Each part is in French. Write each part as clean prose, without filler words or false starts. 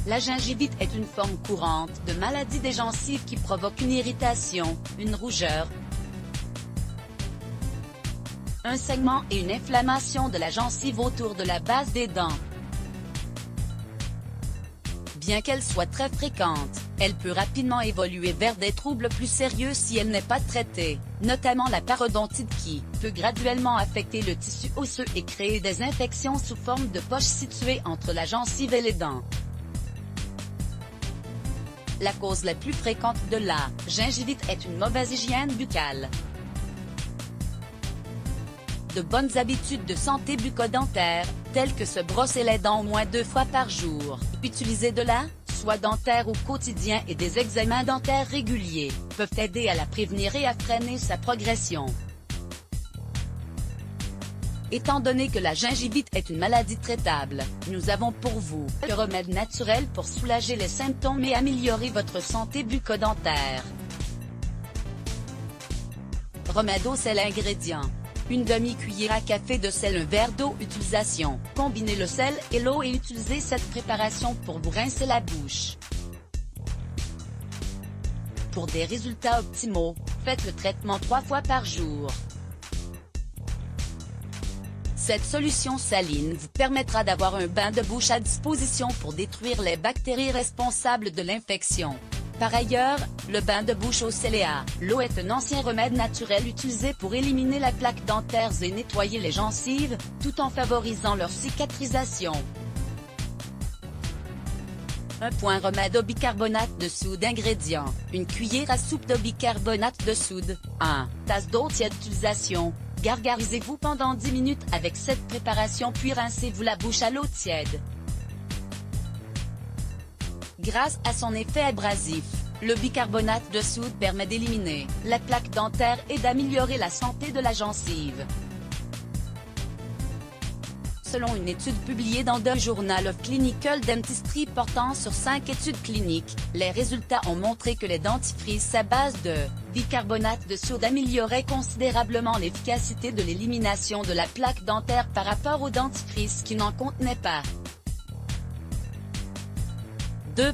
La gingivite est une forme courante de maladie des gencives qui provoque une irritation, une rougeur, un saignement et une inflammation de la gencive autour de la base des dents. Bien qu'elle soit très fréquente, elle peut rapidement évoluer vers des troubles plus sérieux si elle n'est pas traitée, notamment la parodontite qui peut graduellement affecter le tissu osseux et créer des infections sous forme de poches situées entre la gencive et les dents. La cause la plus fréquente de la gingivite est une mauvaise hygiène buccale. De bonnes habitudes de santé bucco-dentaire, telles que se brosser les dents au moins 2 fois par jour, utiliser de la soie dentaire au quotidien et des examens dentaires réguliers, peuvent aider à la prévenir et à freiner sa progression. Étant donné que la gingivite est une maladie traitable, nous avons pour vous un remède naturel pour soulager les symptômes et améliorer votre santé bucco-dentaire. Remède au sel. Ingrédients: une demi-cuillère à café de sel, un verre d'eau. Utilisation: combinez le sel et l'eau et utilisez cette préparation pour vous rincer la bouche. Pour des résultats optimaux, faites le traitement 3 fois par jour. Cette solution saline vous permettra d'avoir un bain de bouche à disposition pour détruire les bactéries responsables de l'infection. Par ailleurs, le bain de bouche au sel et à l'eau est un ancien remède naturel utilisé pour éliminer la plaque dentaire et nettoyer les gencives, tout en favorisant leur cicatrisation. Remède au bicarbonate de soude. Ingrédients: une cuillère à soupe de bicarbonate de soude, 1 tasse d'eau tiède. Utilisation: gargarisez-vous pendant 10 minutes avec cette préparation puis rincez-vous la bouche à l'eau tiède. Grâce à son effet abrasif, le bicarbonate de soude permet d'éliminer la plaque dentaire et d'améliorer la santé de la gencive. Selon une étude publiée dans The Journal of Clinical Dentistry portant sur 5 études cliniques, les résultats ont montré que les dentifrices à base de bicarbonate de soude amélioraient considérablement l'efficacité de l'élimination de la plaque dentaire par rapport aux dentifrices qui n'en contenaient pas.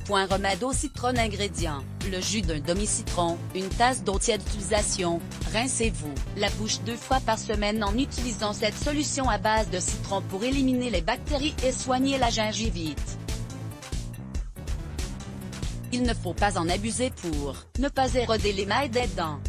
Remède au citron. Ingrédients: le jus d'un demi-citron, une tasse d'eau tiède. Utilisation: rincez-vous la bouche 2 fois par semaine en utilisant cette solution à base de citron pour éliminer les bactéries et soigner la gingivite. Il ne faut pas en abuser pour ne pas éroder l'émail des dents.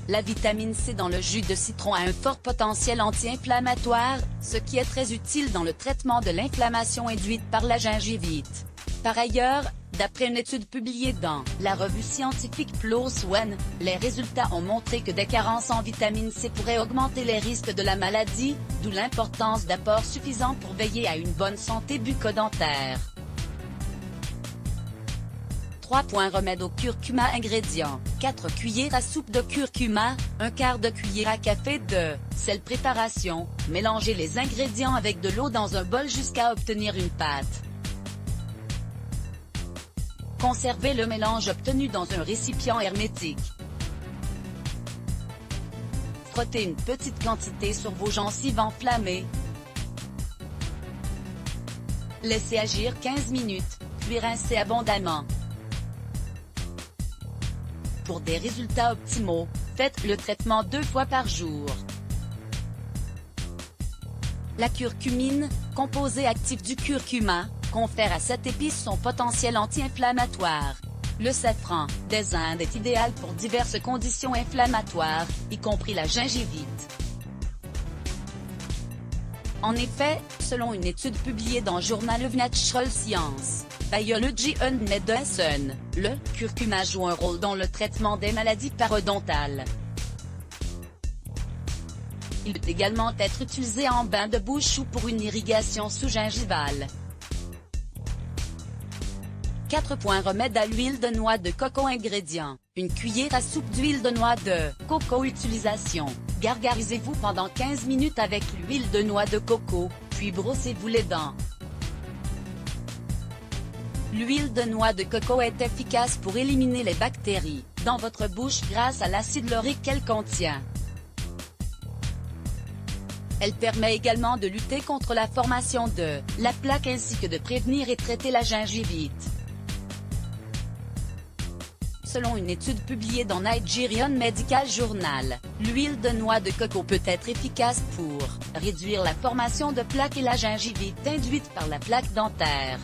La vitamine C dans le jus de citron a un fort potentiel anti-inflammatoire, ce qui est très utile dans le traitement de l'inflammation induite par la gingivite. Par ailleurs, d'après une étude publiée dans la revue scientifique PLOS ONE, les résultats ont montré que des carences en vitamine C pourraient augmenter les risques de la maladie, d'où l'importance d'apports suffisants pour veiller à une bonne santé bucco-dentaire. Remède au curcuma. Ingrédients: 4 cuillères à soupe de curcuma, un quart de cuillère à café de sel. Préparation: mélangez les ingrédients avec de l'eau dans un bol jusqu'à obtenir une pâte. Conservez le mélange obtenu dans un récipient hermétique. Frottez une petite quantité sur vos gencives enflammées. Laissez agir 15 minutes, puis rincez abondamment. Pour des résultats optimaux, faites le traitement 2 fois par jour. La curcumine, composé actif du curcuma, confère à cette épice son potentiel anti-inflammatoire. Le safran des Indes est idéal pour diverses conditions inflammatoires, y compris la gingivite. En effet, selon une étude publiée dans Journal of Natural Science, Biology and Medicine, le curcuma joue un rôle dans le traitement des maladies parodontales. Il peut également être utilisé en bain de bouche ou pour une irrigation sous-gingivale. Remède à l'huile de noix de coco. Ingrédients: une cuillère à soupe d'huile de noix de coco. Utilisation: gargarisez-vous pendant 15 minutes avec l'huile de noix de coco, puis brossez-vous les dents. L'huile de noix de coco est efficace pour éliminer les bactéries dans votre bouche grâce à l'acide laurique qu'elle contient. Elle permet également de lutter contre la formation de la plaque ainsi que de prévenir et traiter la gingivite. Selon une étude publiée dans Nigerian Medical Journal, l'huile de noix de coco peut être efficace pour réduire la formation de plaques et la gingivite induite par la plaque dentaire.